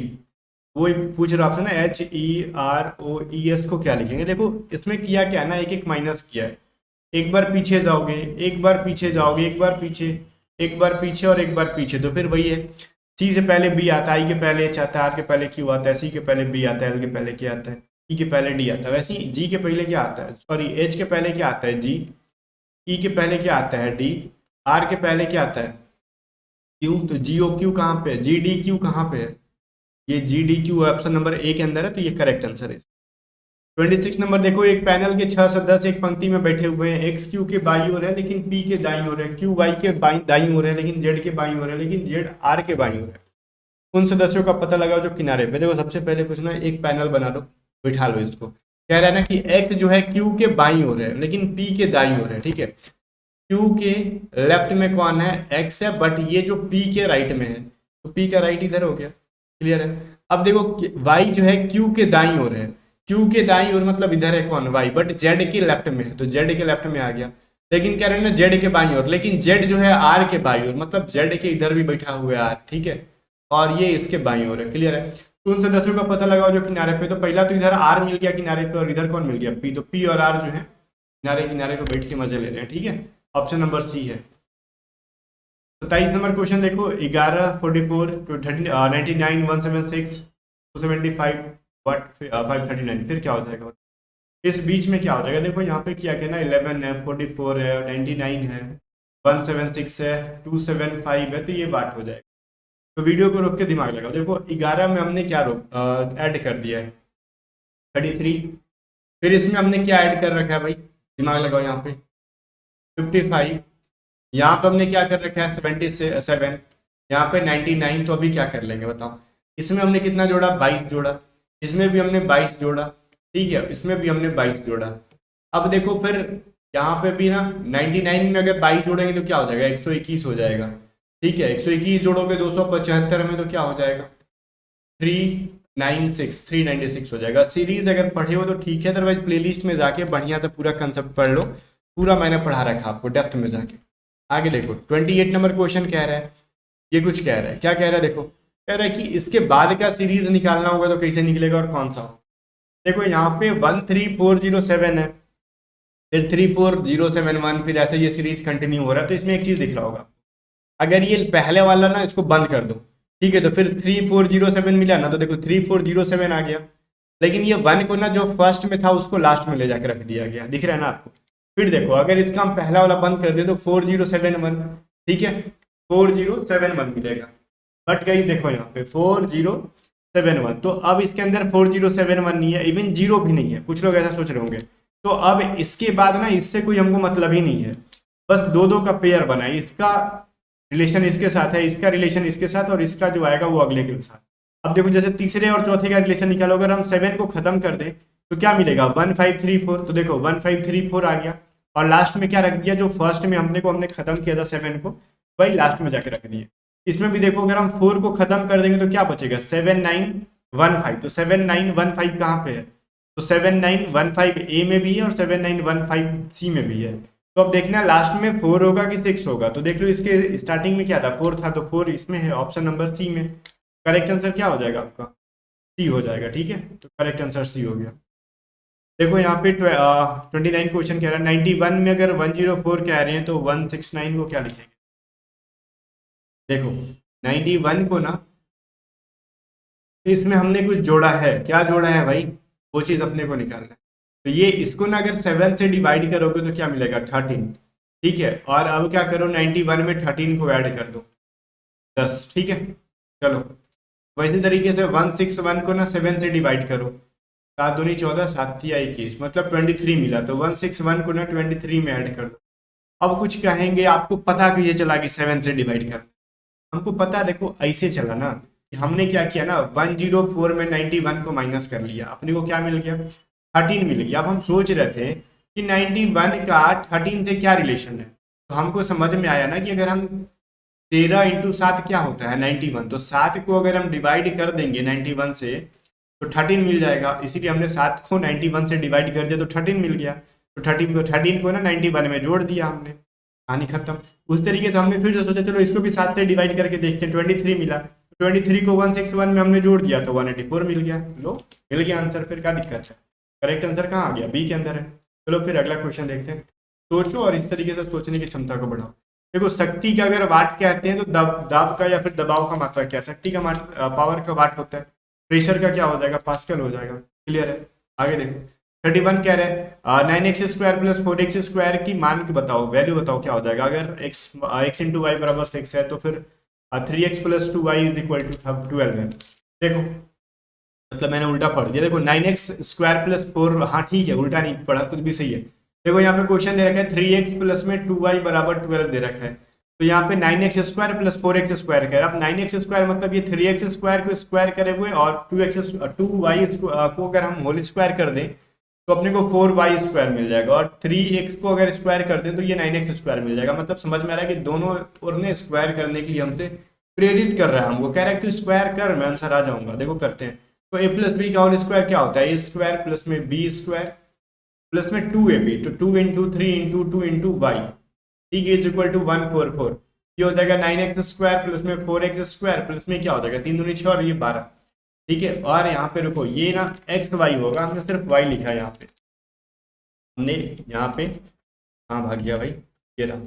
वो पूछ रहा आपसे ना, HEROES को क्या लिखेंगे। देखो इसमें किया क्या है ना, एक एक माइनस किया है, एक बार पीछे जाओगे, एक बार पीछे जाओगे, एक बार पीछे, एक बार पीछे और एक बार पीछे, तो फिर वही है सी से पहले बी आता है, आई के पहले एच आता है, आर के पहले क्यू आता है, सी के पहले बी आता है, एल के पहले क्या आता है, ई के पहले डी आता है। वैसे ही जी के पहले क्या आता है, सॉरी एच के पहले क्या आता है जी, ई के पहले क्या आता है डी, आर के पहले क्या आता है क्यू। तो जी ओ क्यू कहाँ पे है, जी डी क्यू कहाँ पे है, ये G D Q option number A के अंदर है, तो ये करेक्ट आंसर है। 26 नंबर देखो, एक पैनल के 6 सदस्य एक पंक्ति में बैठे हुए हैं, एक्स क्यू के बाईं ओर है लेकिन पी के दाईं ओर है, क्यू वाई के दाईं ओर है लेकिन जेड के बाईं ओर है, लेकिन जेड आर के बाईं ओर है। उन सदस्यों का पता लगाओ जो किनारे पे। देखो सबसे पहले कुछ ना, एक पैनल बना लो, बिठा लो इसको। कह रहा है ना कि एक्स जो है क्यू के बाईं ओर है लेकिन पी के दाईं ओर है, ठीक है। क्यू के लेफ्ट में कौन है, एक्स है, बट ये जो पी के राइट में है, तो पी का राइट इधर हो गया, क्लियर है। अब देखो वाई जो है क्यू के दाईं ओर है, क्यू के दाईं ओर मतलब इधर है कौन, वाई, बट जेड के लेफ्ट में है, तो जेड के लेफ्ट में आ गया। लेकिन कह रहे हैं ना जेड के बाईं ओर, लेकिन जेड जो है आर के बाईं ओर, मतलब जेड के इधर भी बैठा हुआ है आर, ठीक है, और ये इसके बाईं ओर है, क्लियर है। तो उन सदस्यों का पता लगाओ जो किनारे पे। तो पहला तो इधर आर मिल गया किनारे पे, और इधर कौन मिल गया, पी। तो पी और आर जो है किनारे किनारे पे बैठ के मजे ले रहे हैं, ठीक है। ऑप्शन नंबर सी है। 27 नंबर क्वेश्चन देखो, 11, 44, 99, 176, 275, 539, फिर क्या हो जाएगा, इस बीच में क्या हो जाएगा। देखो यहाँ पे क्या कहना, 11 है, 44 है, 99 है, 176 है, 275 है, तो ये बात हो जाएगा। तो वीडियो को रोक के दिमाग लगाओ। देखो 11 में हमने क्या ऐड कर दिया है 33, फिर इसमें हमने क्या ऐड कर रखा है भाई, दिमाग लगाओ यहाँ पे 55, यहाँ पे हमने क्या कर रखा है 77, यहाँ पे 99, तो अभी क्या कर लेंगे बताओ। इसमें हमने कितना जोड़ा, 22 जोड़ा, इसमें भी हमने 22 जोड़ा, ठीक है, इसमें भी हमने 22 जोड़ा। अब देखो फिर यहाँ पे भी ना 99 में अगर 22 जोड़ेंगे तो क्या हो जाएगा, 121 हो जाएगा, ठीक है। 121 जोड़ोगे 275 में तो क्या हो जाएगा, 396 हो जाएगा। सीरीज अगर पढ़े हो तो ठीक है, अदरवाइज प्लेलिस्ट में जाके बढ़िया से पूरा कंसेप्ट पढ़ लो, पूरा मैंने पढ़ा रखा आपको डेप्थ में जाके। आगे देखो 28 नंबर क्वेश्चन कह रहा है, ये कुछ कह रहा है, क्या कह रहा है देखो, कह रहा है कि इसके बाद का सीरीज निकालना होगा तो कैसे निकलेगा और कौन सा हो। देखो यहाँ पे 13407 है, फिर 34071, फिर ऐसे ये सीरीज कंटिन्यू हो रहा है। तो इसमें एक चीज दिख रहा होगा, अगर ये पहले वाला ना इसको बंद कर दो, ठीक है, तो फिर 3407 मिला ना, तो देखो 3407 आ गया, लेकिन ये 1 को ना जो फर्स्ट में था उसको लास्ट में ले जाकर रख दिया गया, दिख रहा है ना आपको। फिर देखो अगर इसका हम पहला वाला बंद कर दे तो 4071, ठीक है, 4071 मिलेगा। बट गाइस देखो यहाँ पे 4071, तो अब इसके अंदर 4071 नहीं है, इवन जीरो भी नहीं है, कुछ लोग ऐसा सोच रहे होंगे। तो अब इसके बाद ना इससे कोई हमको मतलब ही नहीं है, बस दो दो का पेयर बना है, इसका रिलेशन इसके साथ है, इसका रिलेशन इसके साथ, और इसका जो आएगा वो अगले के साथ। अब देखो जैसे तीसरे और चौथे का रिलेशन निकालो, अगर हम 7 को खत्म कर दें तो क्या मिलेगा, 1534, तो देखो 1534 आ गया, और लास्ट में क्या रख दिया, जो फर्स्ट में हमने खत्म किया था 7 को, वही लास्ट में जाकर रख दिए। इसमें भी देखो अगर हम 4 को खत्म कर देंगे तो क्या बचेगा, 7915, तो 7915 कहाँ पे है, तो 7915 ए में भी है और 7915 सी में भी है। तो अब देखना लास्ट में 4 होगा कि 6 होगा, तो देख लो इसके स्टार्टिंग में क्या था, 4 था, तो 4 इसमें है, ऑप्शन नंबर सी में। करेक्ट आंसर क्या हो जाएगा आपका, सी हो जाएगा, ठीक है, तो करेक्ट आंसर सी हो गया। देखो यहाँ पे 29 क्वेश्चन कह रहा है, 91 में अगर 104 कह रहे हैं तो 169 को क्या लिखेंगे। देखो 91 को ना इसमें हमने कुछ जोड़ा है, क्या जोड़ा है भाई, वो चीज़ अपने को निकालना है। तो ये इसको ना अगर 7 से डिवाइड करोगे तो क्या मिलेगा, 13, ठीक है। और अब क्या करो 91 में 13 को ऐड कर दो, 10, ठीक है। चलो वैसे तरीके से 161 को ना 7 से डिवाइड करो, 7 दूनी 14, 7 या 21, मतलब 23 मिला, तो 161 को ना 23 में ऐड कर दो। अब कुछ कहेंगे आपको पता कि ये चला कि 7 से डिवाइड कर, हमको पता, देखो ऐसे चला ना कि हमने क्या किया ना, 104 में 91 को माइनस कर लिया, अपने को क्या मिल गया, 13 मिल गया। अब हम सोच रहे थे कि 91 का 13 से क्या रिलेशन है, तो हमको समझ में आया ना कि अगर हम 13 इंटू 7 क्या होता है 91, तो 7 को अगर हम डिवाइड कर देंगे 91 से तो 13 मिल जाएगा, इसीलिए हमने 7 को 91 से डिवाइड कर दिया तो 13 मिल गया। तो 13 को ना 91 में जोड़ दिया हमने, कहानी खत्म। उस तरीके से हमने फिर से सोचा चलो इसको भी 7 से डिवाइड करके देखते हैं, 23 मिला, 23 को 161 में हमने जोड़ दिया तो 184 मिल गया। लो मिल गया आंसर, फिर क्या दिक्कत है, करेक्ट आंसर कहाँ आ गया, बी के अंदर है। चलो फिर अगला क्वेश्चन देखते हैं। सोचो और इस तरीके से सोचने की क्षमता को बढ़ाओ। देखो शक्ति का अगर वाट कहते हैं तो दाब का या फिर दबाव का मात्रा क्या है, शक्ति का पावर का वाट होता है, प्रेशर का क्या हो जाएगा, पास्कल हो जाएगा। क्लियर है। आगे देखो 31 कह रहे हैं 9x² प्लस 4x² की मान की बताओ, वैल्यू बताओ क्या हो जाएगा। अगर x इंटू वाई बराबर 6 है तो फिर 3x plus 2y is equal to 12 है। देखो मतलब मैंने उल्टा पढ़ दिया। देखो 9x² प्लस 4, हाँ ठीक है, उल्टा नहीं पढ़ा, कुछ भी सही है। देखो यहाँ पे क्वेश्चन दे रखा है 3x प्लस में 2y बराबर 12 दे रखा है, तो यहाँ पे 9x² प्लस 4x² कह रहा है। अब 9x² मतलब ये 3x² को स्क्वायर करे हुए और 2y को अगर हम होल स्क्वायर कर दें तो अपने को 4y² मिल जाएगा, और 3x को अगर स्क्वायर कर दें तो ये 9x² मिल जाएगा। मतलब समझ में आ रहा है कि दोनों और ने स्क्वायर करने के लिए हमसे प्रेरित कर रहा है, हमको कह रहा है कि स्क्वायर कर, मैं आंसर आ जाऊंगा। देखो करते हैं। तो a प्लस बी का होल स्क्वायर क्या होता है, a² प्लस में b² प्लस में 2ab, तो 2 इंटू 3 इंटू 2 इंटू वाई, ठीक है, इज इक्वल टू 144। ये हो जाएगा 9x² प्लस में 4x² प्लस में क्या हो जाएगा 3 दूनी 6 और ये 12, ठीक है। और यहाँ पे रुको, ये ना एक्स वाई होगा, हमने सिर्फ y लिखा है यहाँ पे, हमने यहाँ पे, हाँ भाग गया भाई, ये रहा,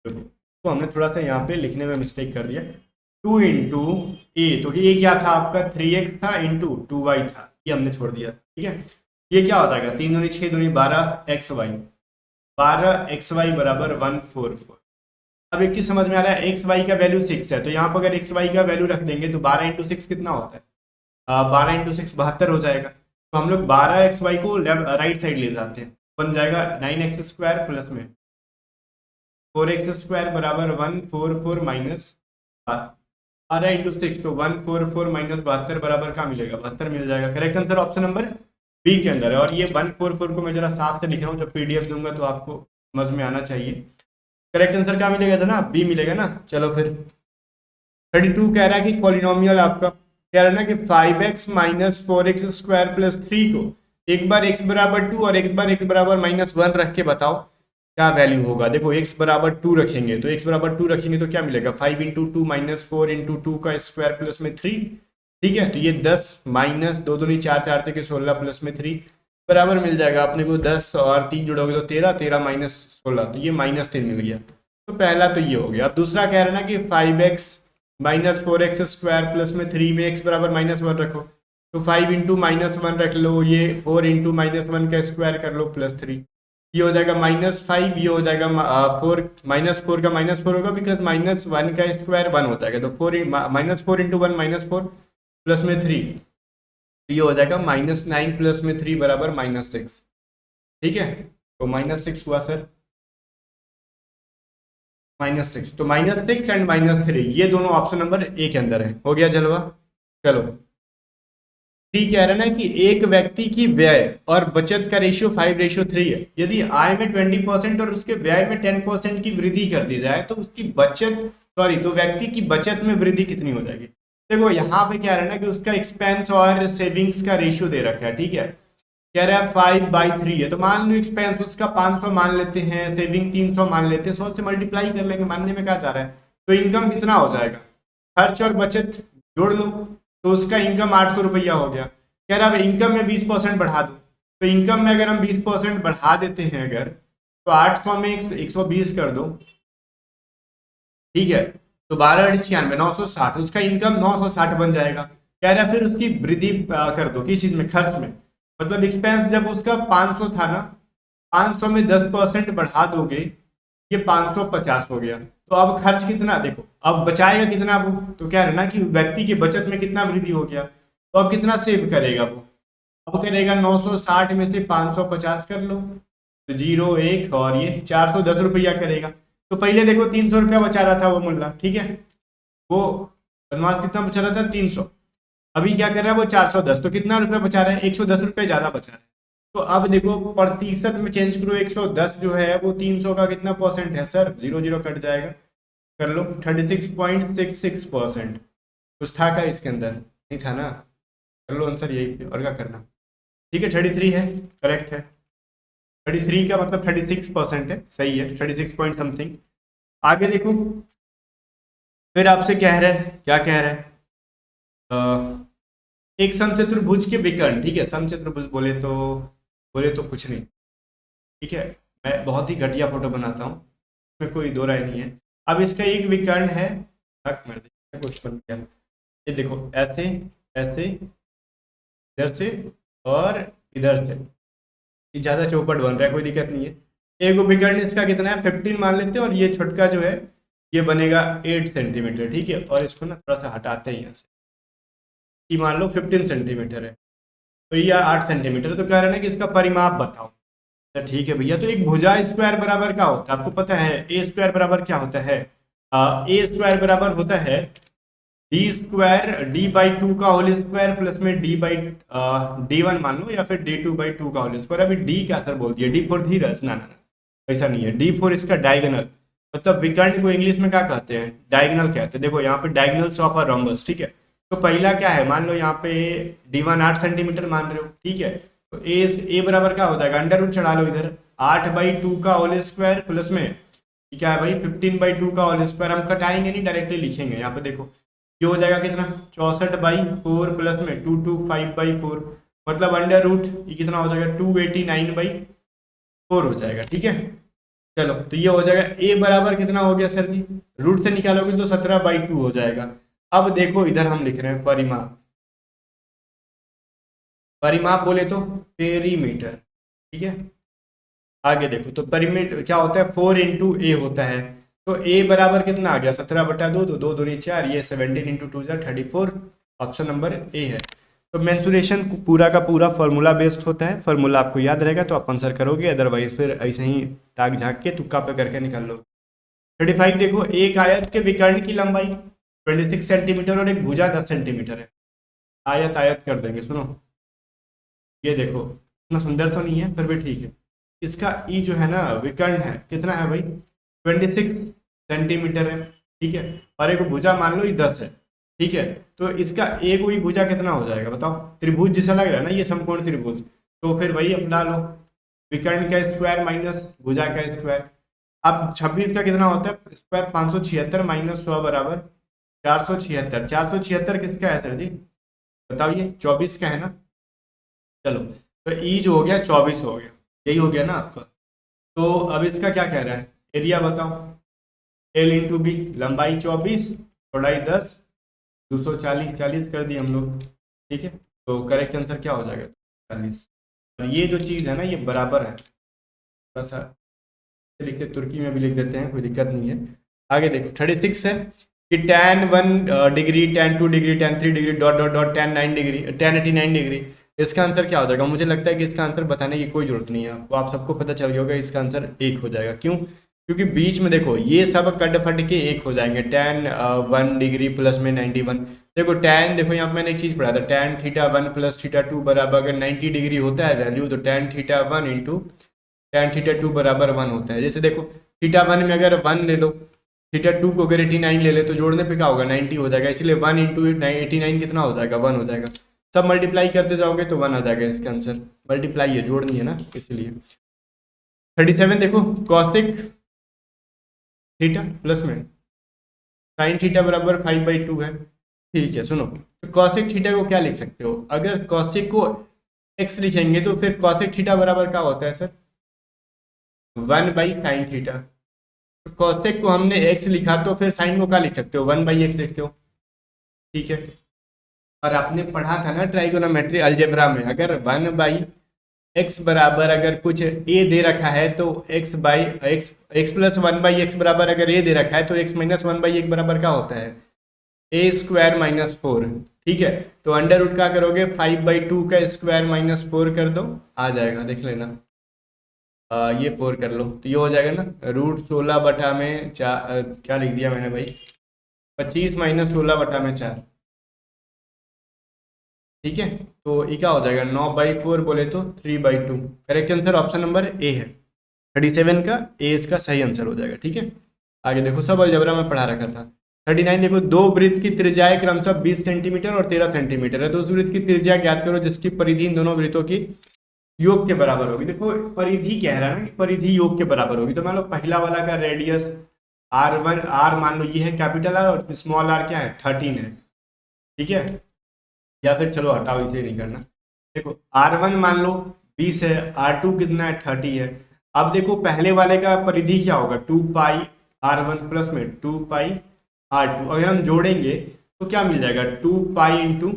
रुको, तो हमने थोड़ा सा यहाँ पे लिखने में मिस्टेक कर दिया। 2 इंटू ए, तो ये क्या था आपका 3x था इंटू 2y था, ये हमने छोड़ दिया, ठीक है। ये क्या हो जाएगा 3 दूनी 6 दूनी 12xy, 12xy बराबर 144। अब एक चीज समझ में आ रहा है, एक्स वाई का वैल्यू 6 है, तो यहाँ पर अगर एक्स वाई का वैल्यू रख देंगे तो 12 इंटू 6 कितना होता है, 12 इंटू 6 72 हो जाएगा। तो हम लोग 12xy को राइट साइड ले जाते हैं, बन जाएगा 9x² प्लस में 4x² बराबर 144 माइनस 12 इंटू 6, तो 144 माइनस 72 बराबर क्या मिलेगा, 72 मिल जाएगा। Correct answer option number B के अंदर है। और ये 144 को मैं जरा साफ से लिख रहा हूँ, जब पीडीएफ दूंगा तो आपको समझ में आना चाहिए। करेक्ट आंसर क्या मिलेगा जनाब, बी मिलेगा ना। चलो फिर 32 कह रहा है कि पॉलिनोमियल आपका कह रहा है ना कि 5x माइनस 4x² प्लस 3 को एक बार x बराबर 2 और एक बार x बराबर -1 रख के बताओ क्या वैल्यू होगा। देखो x बराबर 2 रखेंगे तो x बराबर 2 रखेंगे तो क्या मिलेगा 5 इंटू 2 माइनस 4 इंटू 2 का स्क्वायर प्लस में 3, ठीक है। तो ये 10 माइनस 2 दूनी 4 4 के 16 प्लस में 3 बराबर मिल जाएगा अपने को 10 और 3 जोड़ोगे तो 13, 13 माइनस 16, तो ये -3 मिल गया। तो पहला तो ये हो गया। अब दूसरा कह रहा है ना कि 5x माइनस 4x² प्लस में 3 में x बराबर -1 रखो, तो 5 इंटू -1 रख लो, ये 4 इंटू -1 का स्क्वायर कर लो प्लस 3, ये हो जाएगा -5, ये हो जाएगा 4, -4 का -4 होगा बिकॉज -1 का स्क्वायर 1 हो जाएगा, तो 4 -4 इंटू 1 -4 प्लस में 3, ये हो जाएगा -9 प्लस में 3 बराबर -6, ठीक है। तो -6 हुआ सर, -6, तो -6 एंड -3 ये दोनों ऑप्शन नंबर ए के अंदर है। हो गया जलवा। चलो ठीक कह रहे हैं ना कि एक व्यक्ति की व्यय और बचत का रेशियो 5:3 है। यदि आय में 20% और उसके व्यय में 10% की वृद्धि कर दी जाए तो उसकी बचत तो व्यक्ति की बचत में वृद्धि कितनी हो जाएगी। देखो यहाँ पे क्या रहा है ना कि उसका एक्सपेंस और सेविंग्स का रेशियो दे रखा है, ठीक है। कह रहा है 5/3 है, तो मान लो एक्सपेंस उसका 500 मान लेते हैं, सेविंग 300 मान लेते हैं, 100 से मल्टीप्लाई कर लेंगे, मानने में क्या जा रहा है। तो इनकम कितना हो जाएगा, खर्च और बचत जोड़ लो तो उसका इनकम 800 रुपया हो गया। कह रहा है इनकम में 20% बढ़ा दो, तो इनकम में अगर हम 20% बढ़ा देते हैं अगर, तो 800 में 120 कर दो, ठीक है। तो 12×96 960, उसका इनकम 960 बन जाएगा। कह रहा है फिर उसकी वृद्धि कर दो किस चीज में, खर्च में। मतलब एक्सपेंस जब उसका 500 था ना, 500 में 10% बढ़ा दोगे, ये 550 हो गया। तो अब खर्च कितना, देखो अब बचाएगा कितना वो, तो क्या है ना कि व्यक्ति की बचत में कितना वृद्धि हो गया, तो अब कितना सेव करेगा वो, अब करेगा 960 में से 550 कर लो, तो 0 1 और ये 410 रुपया करेगा। तो पहले देखो 300 रुपया बचा रहा था वो मुल्ला, ठीक है, वो बनवास कितना बचा रहा था 300, अभी क्या कर रहा है वो 410, तो कितना रुपया बचा रहा है 110 रुपये ज्यादा बचा रहा है। तो अब देखो प्रतिशत में चेंज करो, 110 जो है वो 300 का कितना परसेंट है सर, 0 0 कट जाएगा, कर लो 36.66%। कुछ था क्या इसके अंदर, नहीं था ना, कर लो आंसर यही और क्या करना, ठीक है 33 है, करेक्ट है। 33 का मतलब 36% है, सही है 36 पॉइंट समथिंग। आगे देखो फिर आपसे कह रहे हैं, क्या कह रहे हैं, एक समचतुर्भुज के विकर्ण, ठीक है, समचतुर्भुज बोले तो कुछ नहीं, ठीक है। मैं बहुत ही घटिया फोटो बनाता हूँ, इसमें कोई दो राय नहीं है। अब इसका एक विकर्ण है, कुछ बन गया, ये देखो ऐसे ऐसे, इधर से और इधर से, ये ज्यादा चौपट बन रहा है, कोई दिक्कत नहीं है। एक विकर्ण इसका कितना है 15 मान लेते हैं, और ये छोटका जो है ये बनेगा 8 सेंटीमीटर, ठीक है। और इसको ना थोड़ा सा हटाते हैं यहाँ से, कि मान लो 15 सेंटीमीटर है, तो ये 8 सेंटीमीटर, तो कह रहे हैं ना कि इसका परिमाप बताओ। तो ठीक है भैया, तो एक भुजा स्क्वायर बराबर क्या होता है आपको पता है, ए स्क्वायर बराबर क्या होता है, ए स्क्वायर बराबर होता है D square D by two का होल स्क्वायर प्लस में डी बाई डी वन मान लो, या फिर डी टू बाई टू का होल स्क्वायर। अभी डी क्या सर बोल दिया, डी फोर धीरज, ना ना ऐसा नहीं है, डी फोर इसका डायगोनल, मतलब विकर्ण को इंग्लिश में क्या कहते हैं, डायगोनल कहते हैं। देखो यहाँ पे डायगोनल्स ऑफ अ रोम्बस, ठीक है। तो पहला क्या है, मान लो यहाँ पे डी वन 8 सेंटीमीटर मान रहे हो, ठीक है। तो ए बराबर क्या हो जाएगा, अंडर रूट चढ़ा लो इधर, 8/2 का होल स्क्वायर प्लस में क्या है भाई 15/2 का होल स्क्वायर। हम कटाएंगे नहीं, डायरेक्टली लिखेंगे। यहाँ पे देखो ये हो जाएगा कितना 64/4 प्लस में 225/4, मतलब अंडर रूट ये कितना हो जाएगा 289/4 हो जाएगा, ठीक है। चलो तो ये हो जाएगा, ए बराबर कितना हो गया सर जी, रूट से निकालोगे तो 17/2 हो जाएगा। अब देखो इधर हम लिख रहे हैं परिमाप, परिमाप बोले तो पेरीमीटर, ठीक है। आगे देखो तो परिमीटर क्या होता है, 4 इंटू ए होता है। तो ए बराबर कितना आ गया 17/2, तो 2 दूनी 4, ये 17 इंटू 2 34, ऑप्शन नंबर ए है। तो मेंसुरेशन पूरा का पूरा फॉर्मूला बेस्ड होता है, फॉर्मूला आपको याद रहेगा तो आप आंसर करोगे, अदरवाइज फिर ऐसे ही ताक झाँक के तुक्का पे करके निकाल लो। 35 देखो, एक आयत के विकर्ण की लंबाई 26 सेंटीमीटर और एक भुजा 10 सेंटीमीटर है। आयत आयत कर देंगे, सुनो ये देखो इतना सुंदर तो नहीं है फिर भी ठीक है। इसका ई जो है ना विकर्ण है कितना है भाई 26 सेंटीमीटर है, ठीक है। और एक भुजा मान लो ये 10 है, ठीक है। तो इसका एक हुई भुजा कितना हो जाएगा बताओ, त्रिभुज जैसा लग रहा है ना ये समकोण त्रिभुज, तो फिर वही अपना लो विकर्ण का स्क्वायर माइनस भुजा का स्क्वायर। अब 26 का कितना होता है स्क्वायर 576 माइनस 100 बराबर 476। 476 किसका है सर जी बताओ, ये 24 का है ना। चलो तो ई जो हो गया 24 हो गया, यही हो गया ना आपका। तो अब इसका क्या कह रहा है, एरिया बताओ, एल इंटू बी, लंबाई 24 चौड़ाई 10, 240 40 कर दिए हम लोग, ठीक है। तो करेक्ट आंसर क्या हो जाएगा 40। और ये जो चीज़ है ना ये बराबर है, थोड़ा सा लिखते तुर्की में भी लिख देते हैं, कोई दिक्कत नहीं है। आगे देखो 36 है कि tan 1 degree, tan 2 degree, tan 3 degree dot dot dot tan 9 degree, tan 89 degree. इसका आंसर क्या हो जाएगा, मुझे लगता है कि इसका आंसर बताने की कोई जरूरत नहीं है आपको, आप सबको पता चल गया होगा इसका आंसर 1 हो जाएगा। क्यों, क्योंकि बीच में देखो ये सब कट फट के 1 हो जाएंगे। tan 1 डिग्री प्लस में 91, देखो tan, देखो यहाँ पे मैंने एक चीज़ पढ़ा था, tan θ1 प्लस θ2 बराबर अगर 90 डिग्री होता है वैल्यू, तो tan θ1 इंटू tan θ2 बराबर 1 होता है। जैसे देखो θ1 में अगर 1 ले लो, θ2 को अगर 89 ले ले, तो जोड़ने पे क्या होगा 90 हो जाएगा, इसलिए 1 इंटू 89 कितना हो जाएगा 1 हो जाएगा। सब मल्टीप्लाई करते जाओगे तो 1 आ जाएगा इसका आंसर, मल्टीप्लाई है जोड़नी है ना इसलिए। 37 देखो कॉसिक थीटा प्लस में साइन थीटा बराबर 5/2 है, ठीक है। सुनो तो कॉसिक थीटा को क्या लिख सकते हो, अगर कॉसिक को x लिखेंगे तो फिर कॉसिक थीटा बराबर क्या होता है सर 1/sin थीटा। तो कॉसेक को हमने x लिखा तो फिर साइन को क्या लिख सकते हो 1/x लिखते हो, ठीक है। और आपने पढ़ा था ना ट्राइगोनोमेट्री अलजेब्रा में, अगर 1/x बराबर अगर कुछ a दे रखा है तो x प्लस 1/x बराबर अगर a दे रखा है तो x माइनस 1/x बराबर क्या होता है a स्क्वायर माइनस 4, ठीक है। तो अंडर रूट क्या करोगे 5/2 का स्क्वायर माइनस 4 कर दो, आ जाएगा देख लेना। ये 4 कर लो तो ये हो जाएगा ना √16/4, क्या लिख दिया मैंने भाई 25 माइनस 16/4, ठीक है। तो ये क्या हो जाएगा 9/4 बोले तो 3/2। Correct answer option number A है, 37 का ए इसका सही आंसर हो जाएगा, ठीक है। आगे देखो सब अलजेब्रा में पढ़ा रखा था। 39 देखो, दो वृत्त की त्रिज्याएं क्रमशः 20 सेंटीमीटर और 13 सेंटीमीटर है, तो उस वृत्त की त्रिज्या ज्ञात करो जिसकी परिधि इन दोनों वृत्तों की योग के बराबर होगी। देखो परिधि कह रहा है ना कि परिधि योग के बराबर होगी, तो मान लो पहला वाला का रेडियस r1 r मान लो ये है कैपिटल R और स्मॉल r क्या है 13 है, ठीक है। या फिर चलो हटाओ इसे नहीं करना, देखो r1 मान लो 20 है, r2 कितना है 30 है। अब देखो पहले वाले का परिधि क्या होगा 2πr R1 प्लस में 2 पाई R2, अगर हम जोड़ेंगे तो क्या मिल जाएगा 2 पाई इंटू,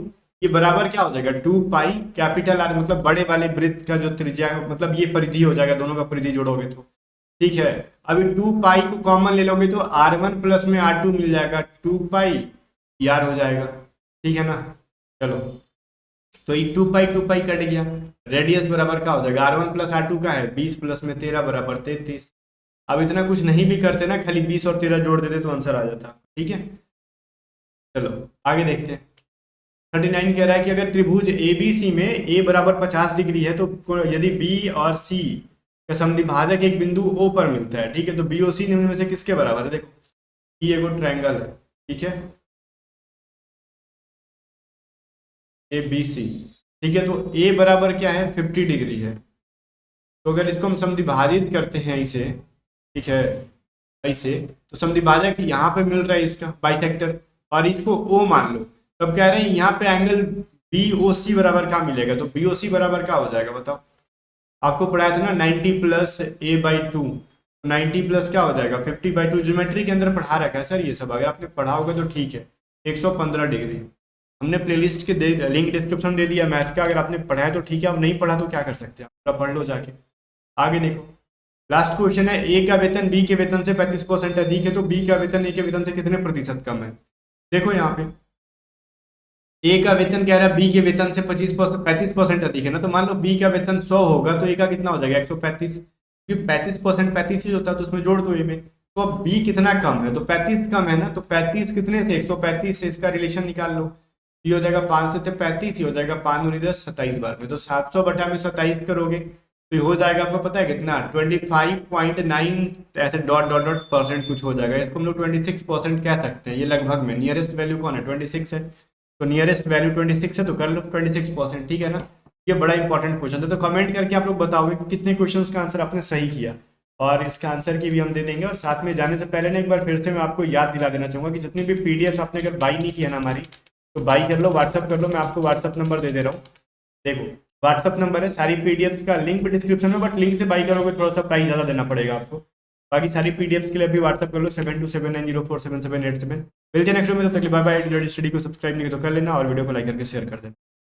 ये बराबर क्या हो जाएगा 2 पाई कैपिटल R, मतलब बड़े वाले वृत्त का जो त्रिज्या, मतलब ये परिधि हो जाएगा, दोनों का परिधि जोड़ोगे तो ठीक है। अभी 2 पाई को कॉमन ले लोगे तो R1 प्लस में R2 मिल जाएगा 2 पाई R हो जाएगा, ठीक है ना। चलो तो ये 2 पाई कट गया, रेडियस बराबर क्या हो जाएगा R1 प्लस R2 का है 20 प्लस में 13 बराबर 33। अब इतना कुछ नहीं भी करते ना, खाली 20 और 13 जोड़ देते तो आंसर आ जाता, ठीक है। चलो आगे देखते हैं। 39 कह रहा है कि अगर त्रिभुज ABC में A बराबर 50 डिग्री है तो यदि B और C का समद्विभाजक एक बिंदु O पर मिलता है, ठीक है, तो BOC निम्न में से किसके बराबर है। देखो ये एगो ट्रायंगल है, ठीक है, ABC, ठीक है, तो A बराबर क्या है 50 डिग्री है। तो अगर इसको हम समद्विभाजित करते हैं इसे, ठीक है, ऐसे, तो समद्विभाजक यहाँ पे मिल रहा है इसका बाइसेक्टर, और इसको O मान लो, तब कह रहे हैं यहाँ पे एंगल BOC बराबर क्या मिलेगा, तो BOC बराबर क्या हो जाएगा बताओ। आपको पढ़ाया था ना 90 प्लस A/2, 90 प्लस क्या हो जाएगा 50/2, ज्योमेट्री के अंदर पढ़ा रखा है सर ये सब, अगर आपने पढ़ा होगा तो ठीक है। 115 डिग्री हमने प्लेलिस्ट के लिंक डिस्क्रिप्शन में दे दिया मैथ का, अगर आपने पढ़ा है तो ठीक है, अब नहीं पढ़ा तो क्या कर सकते हैं, आप पढ़ लो जाके। आगे देखो लास्ट क्वेश्चन है, ए का वेतन बी के वेतन से 35% अधिक है तो बी का वेतन ए के वेतन से कितने प्रतिशत कम है। देखो यहाँ पे ए का वेतन कह रहा है बी के वेतन से 35% अधिक है ना, तो मान लो बी का वेतन 100 होगा तो ए का कितना हो जाएगा 135, क्योंकि 35% 35 ही होता है तो उसमें जोड़ दो ए में। तो अब बी कितना कम है, तो 35 कम है ना, तो 35 कितने से 135 से इसका रिलेशन निकाल लो, ये हो जाएगा 5 से 35, ही हो जाएगा 5 दूनी 10 27 बार में, तो 700 बटा में 27 करोगे तो ये हो जाएगा आपको पता है कितना 25.9 ऐसे डॉट डॉट डॉट परसेंट कुछ हो जाएगा, इसको हम लोग 26% कह सकते हैं। ये लगभग में नियरेस्ट वैल्यू कौन है 26 है, तो नियरेस्ट वैल्यू 26 है तो कर लो 26%, ठीक है ना। ये बड़ा इंपॉर्टेंट क्वेश्चन था, तो कमेंट करके आप लोग बताओगे कि कितने क्वेश्चंस का आंसर आपने सही किया, और इसका आंसर की भी हम दे देंगे। और साथ में जाने से पहले ना एक बार फिर से मैं आपको याद दिला देना चाहूँगा कि जितनी भी PDF आपने अगर बाई नहीं किया ना हमारी, तो बाई कर लो, व्हाट्सअप कर लो, मैं आपको व्हाट्सअप नंबर दे दे रहा हूँ। देखो व्हाट्सअप नंबर है, सारी PDFs का लिंक भी डिस्क्रिप्शन में, बट लिंक से बाई करोगे थोड़ा सा प्राइस ज़्यादा देना पड़ेगा आपको। बाकी सारी PDFs के लिए भी व्हाट्सअप कर लो 7279047787। मिलते हैं नेक्स्ट वीडियो में, तब तक बाय बाय। स्टडी को सब्सक्राइब नहीं तो कर लेना और वीडियो को लाइक करके शेयर कर देना।